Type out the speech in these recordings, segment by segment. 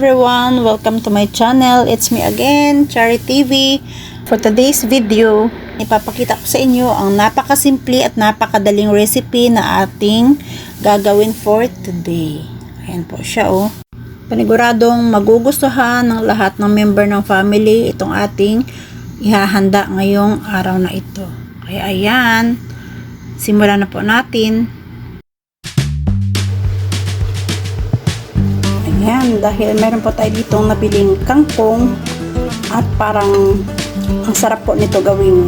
everyone! Welcome to my channel. It's me again, Chari TV. For today's video, ipapakita ko sa inyo ang napakasimple at napakadaling recipe na ating gagawin for today. Ayan po siya oh. Paniguradong magugustuhan ng lahat ng member ng family itong ating ihahanda ngayong araw na ito. Kaya ayan, simulan na po natin. Ayan, dahil meron po tayo ditong nabiling kangkong at parang ang sarap po nito gawing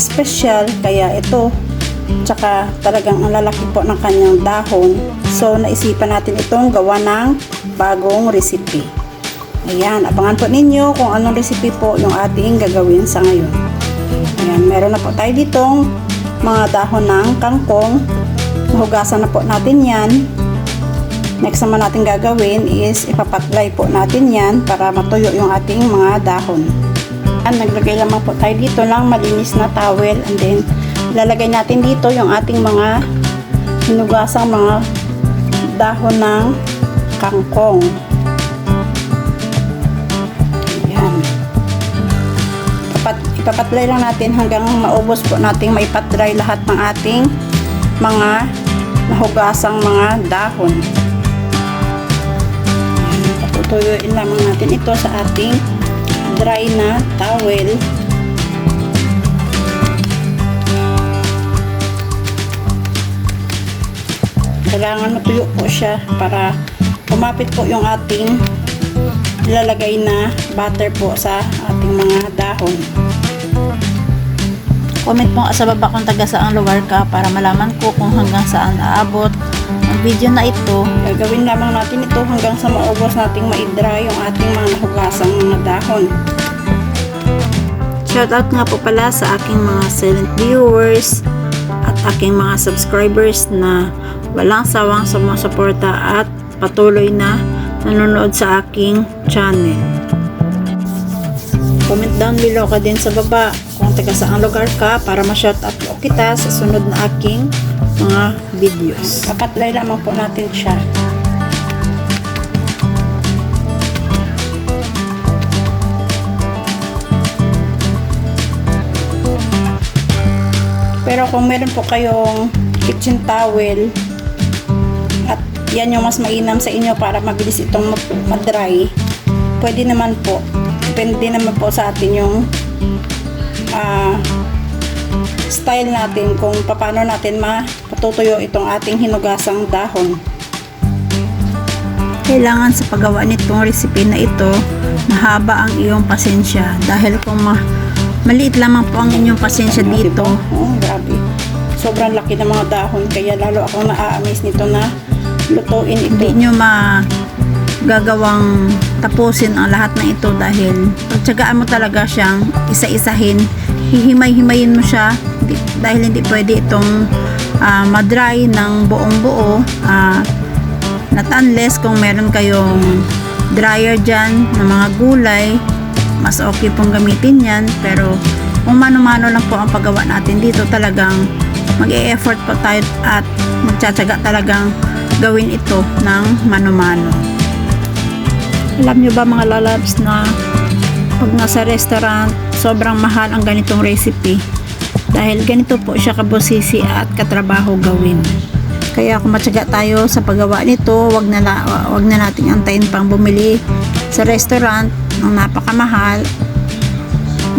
special, kaya ito tsaka talagang ang lalaki po ng kanyang dahon, so naisipan natin itong gawa ng bagong recipe. Ayan, abangan po ninyo kung anong recipe po yung ating gagawin sa ngayon. Ayan, meron na po tayo ditong mga dahon ng kangkong, nahugasan na po natin yan. Next naman natin gagawin is ipapatlay po natin yan para matuyo yung ating mga dahon. And naglagay lamang po tayo dito ng malinis na towel, and then ilalagay natin dito yung ating mga hinugasang mga dahon ng kangkong. Ayan. Ipapatlay lang natin hanggang maubos po nating maipatry lahat ng ating mga nahugasang mga dahon. Tuyuin lamang natin ito sa ating dry na towel. Kailangan matuyo po siya para kumapit po yung ating ilalagay na butter po sa ating mga dahon. Comment mo sa baba kung taga saang lugar ka para malaman ko kung hanggang saan aabot ang video na ito. Gagawin lamang natin ito hanggang sa maubos nating ma-dry yung ating mga nahugasang mga dahon. Shoutout nga po pala sa aking mga silent viewers at aking mga subscribers na walang sawang sumusuporta at patuloy na nanonood sa aking channel. Comment down below ka din sa baba kung taga saang lugar ka para ma-shoutout po kita sa sunod na aking mga videos. Papatlay lamang po natin siya. Pero kung meron po kayong kitchen towel at yan yung mas mainam sa inyo para mabilis itong ma-dry, pwede naman po. Depende naman po sa atin yung style natin kung paano natin matutuyo itong ating hinugasang dahon. Kailangan sa paggawa nitong recipe na ito, mahaba ang iyong pasensya, dahil kung maliit lamang po ang inyong pasensya dito, grabe, sobrang laki ng mga dahon, kaya lalo akong na-amaze nito na lutuin ito. Hindi nyo gagawang tapusin ang lahat ng ito, dahil pagtsagaan mo talaga siyang isa-isahin, hihimay-himayin mo siya, dahil hindi pwede itong ma-dry ng buong buo, not unless kung meron kayong dryer dyan ng mga gulay, mas okay pong gamitin yan. Pero kung mano-mano lang po ang paggawa natin dito, talagang mag-e-effort po tayo at magtsatsaga talagang gawin ito ng mano-mano. Alam nyo ba mga lalabs na pag nasa restaurant, sobrang mahal ang ganitong recipe, dahil ganito po siya kabusisi at katrabaho gawin. Kaya kung matyaga tayo sa paggawa nito, wag na nating antayin pang bumili sa restaurant ng napakamahal.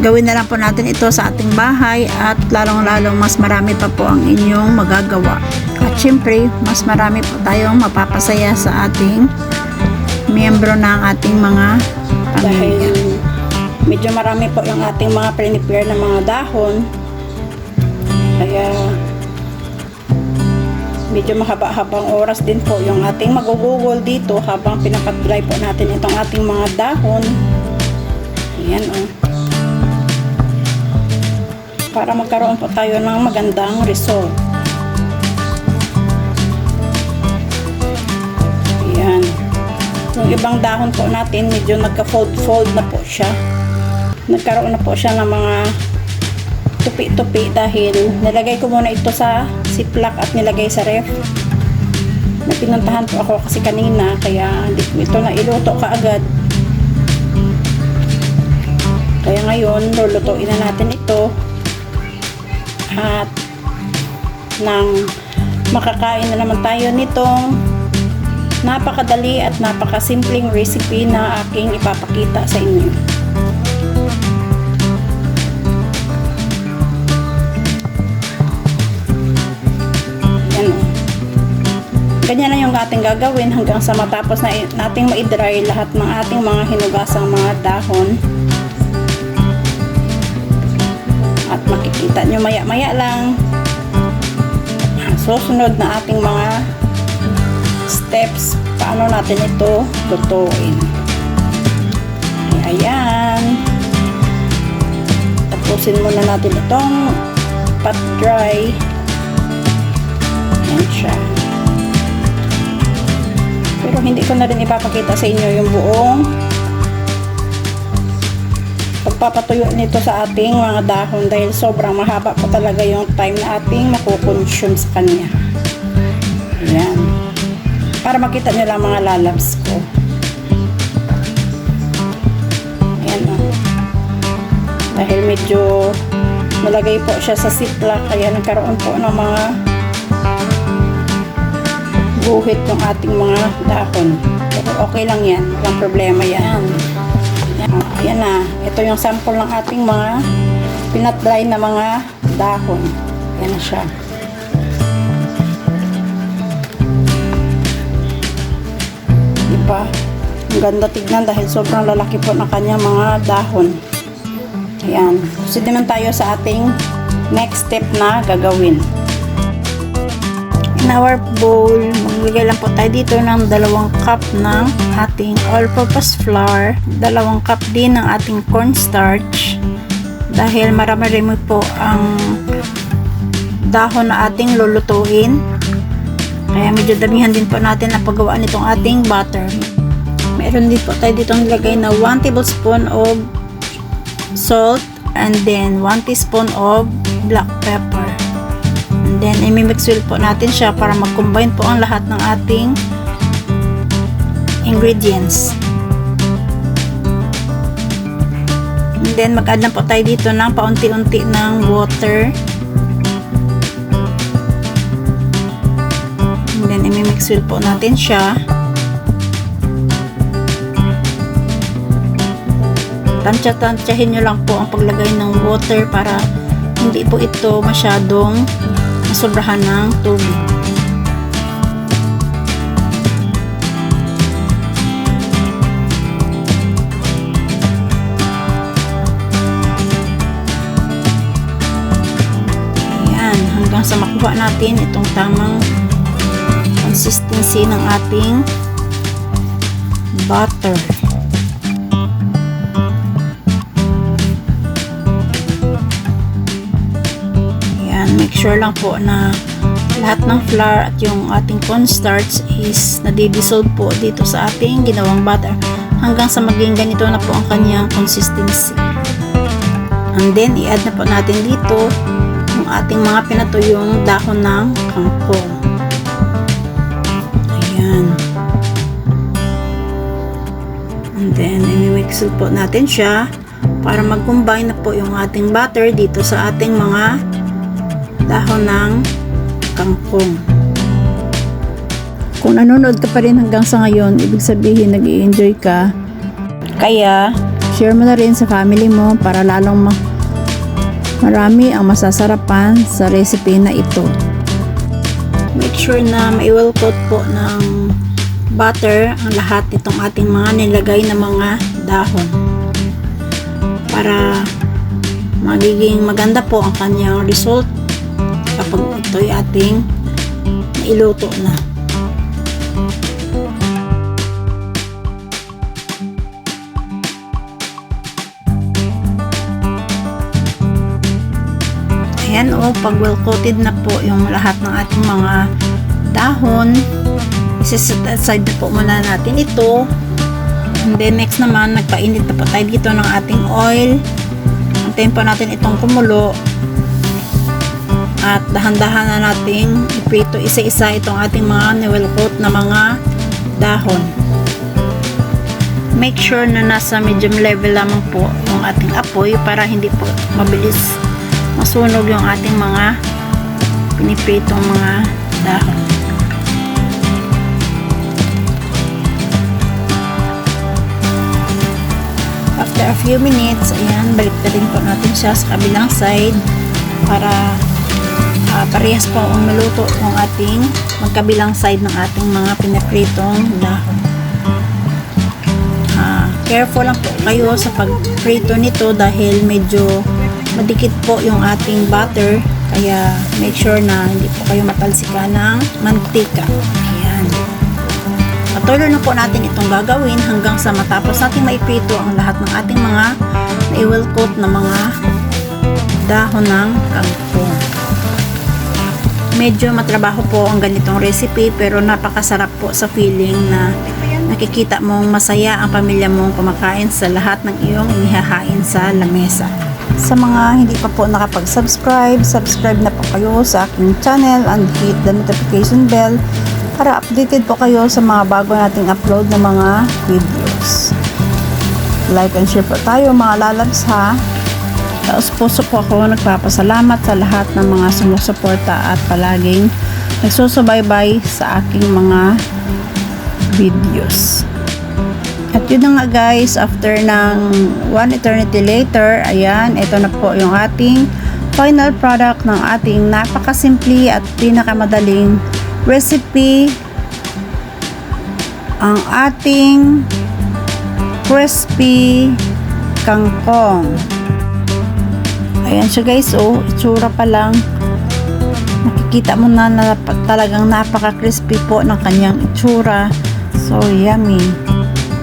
Gawin na lang po natin ito sa ating bahay, at lalong-lalong mas marami pa po ang inyong magagawa. At syempre, mas marami po tayong mapapasaya sa ating miyembro ng ating mga pamilya. Dahil medyo marami po yung ating mga prepare na mga dahon, kaya medyo mahaba-habang oras din po yung ating magugugol dito habang pinapat-dry po natin itong ating mga dahon. Ayan oh. Para magkaroon po tayo ng magandang result. Ayan. Yung ibang dahon po natin medyo nagka-fold na po siya. Nagkaroon na po siya ng mga tupi-tupi, dahil nilagay ko muna ito sa ziplock at nilagay sa ref. May pinuntahan po ako kasi kanina, kaya hindi ko ito na iluto kaagad. Kaya ngayon, lulutuin na natin ito. At nang makakain na naman tayo nitong napakadali at napakasimpleng recipe na aking ipapakita sa inyo. Yan. Ganyan na yung ating gagawin hanggang sa matapos na nating ma-dry lahat ng ating mga hinugasang mga dahon. At makikita nyo maya-maya lang susunod na ating mga steps paano natin ito lutuin. Ayan, tapusin muna natin itong pat dry. Ayan siya, pero hindi ko na rin ipapakita sa inyo yung buong pagpapatuyo nito sa ating mga dahon dahil sobrang mahaba po talaga yung time na ating makukonsume sa kanya. Ayan, para makita nyo lang mga lalabs ko. Ayan o. Dahil medyo nalagay po siya sa ziplock, kaya nagkaroon po ng mga guhit yung ating mga dahon. Pero okay lang yan, walang problema yan. Ayan na, ito yung sample ng ating mga pinat-dry na mga dahon. Ayan na siya. Diba? Ang ganda tignan dahil sobrang lalaki po ng kanyang mga dahon. Ayan. Proceed naman tayo sa ating next step na gagawin. In our bowl, maglagay lang po tayo dito ng 2 cup ng ating all-purpose flour, 2 cup din ng ating cornstarch, dahil marami-rami po ang dahon na ating lulutuin, kaya medyo damihan din po natin ang paggawa nitong ating butter. Meron din po tayo dito nilagay na 1 tablespoon of salt and then 1 teaspoon of black pepper. And then, i-mix po natin siya para mag-combine po ang lahat ng ating ingredients. And then, mag-add na po tayo dito ng paunti-unti ng water. And then, i-mix po natin siya. Tansya-tansyahin nyo lang po ang paglagay ng water para hindi po ito masyadong sobrahan ng tubig. Ayan, hanggang sa makuha natin itong tamang consistency ng ating butter. Make sure lang po na lahat ng flour at yung ating cornstarch is nadidissolve po dito sa ating ginawang butter hanggang sa maging ganito na po ang kanyang consistency. And then, i-add na po natin dito yung ating mga pinatuyong dahon ng kangkong. Ayan. And then, i-mix po natin siya para mag-combine na po yung ating butter dito sa ating mga dahon ng kangkong. Kung nanonood ka pa rin hanggang sa ngayon, ibig sabihin nag-i-enjoy ka. Kaya, share mo na rin sa family mo para lalong marami ang masasarapan sa recipe na ito. Make sure na ma-well coat po ng butter ang lahat itong ating mga nilagay na mga dahon. Para magiging maganda po ang kanyang result kapag ito'y ating nailuto na. Ayan o, pag well coated na po yung lahat ng ating mga dahon, isa-set aside na po muna natin ito. And then next naman, nagpainit na po tayo dito ng ating oil. Antayin po natin itong kumulo. At dahan-dahan na nating iprito isa-isa itong ating mga niwel coat na mga dahon. Make sure na nasa medium level lamang po ang ating apoy para hindi po mabilis masunog yung ating mga pinipritong mga dahon. After a few minutes, ayan, balik na rin po natin siya sa kabilang side para parehas po ang maluto ng ating magkabilang side ng ating mga pinipritong dahon. Careful lang po kayo sa pagprito nito dahil medyo madikit po yung ating butter, kaya make sure na hindi po kayo matalsika ng mantika. Ayan. Patuloy na po natin itong gagawin hanggang sa matapos natin maiprito ang lahat ng ating mga na-will coat na mga dahon ng kangkong. Medyo matrabaho po ang ganitong recipe pero napakasarap po sa feeling na nakikita mong masaya ang pamilya mong kumakain sa lahat ng iyong inihahain sa lamesa. Sa mga hindi pa po nakapag-subscribe, subscribe na po kayo sa aking channel and hit the notification bell para updated po kayo sa mga bago nating upload na mga videos. Like and share po tayo mga lalabs ha. Taos puso po ako nagpapasalamat sa lahat ng mga sumusuporta at palaging nagsusubaybay sa aking mga videos. At yun na nga guys, after ng one eternity later, ayan, ito na po yung ating final product ng ating napakasimple at pinakamadaling recipe, ang ating crispy kangkong. Ayan siya guys, oh, itsura pa lang nakikita mo na, talagang napaka-crispy po ng kanyang itsura. So yummy.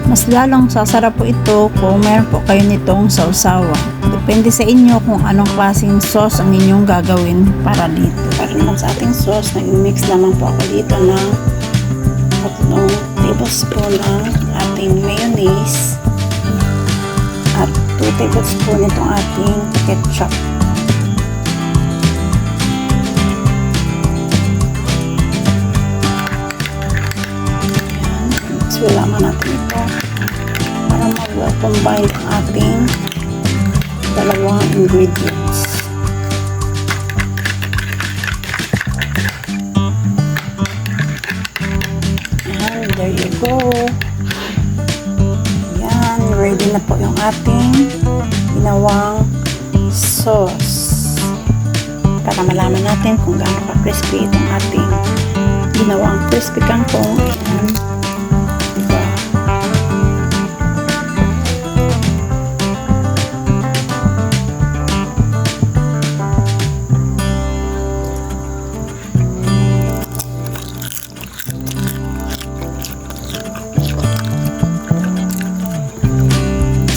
Mas lalong sasarap po ito kung meron po kayo nitong sausawa. Depende sa inyo kung anong klaseng sauce ang inyong gagawin para dito. Para naman sa ating sauce, nag-mix naman po ako dito ng 3 tablespoon ng ating mayonnaise at 2 tablespoon itong ating ketchup. Sulama natin ito para mag-combine ang ating dalawang ingredients. And there you go. Ayan, ready na po yung ating ginawang sauce. Para malaman natin kung gaano ka-crispy itong ating ginawang crispy kangkong. Ayan.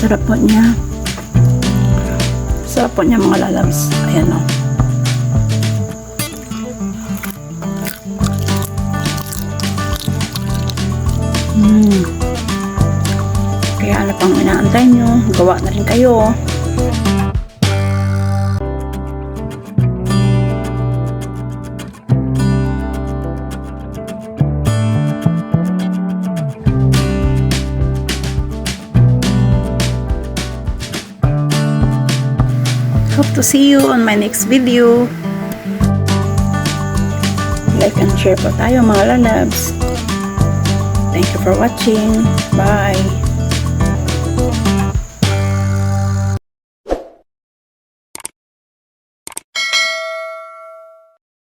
Sarap po niya. Sarap po niya mga lalabs. Ayan o. Kaya ano pang inaantay nyo? Gawa na rin kayo. Hope to see you on my next video. Like and share po tayo mga lalabs. Thank you for watching. Bye.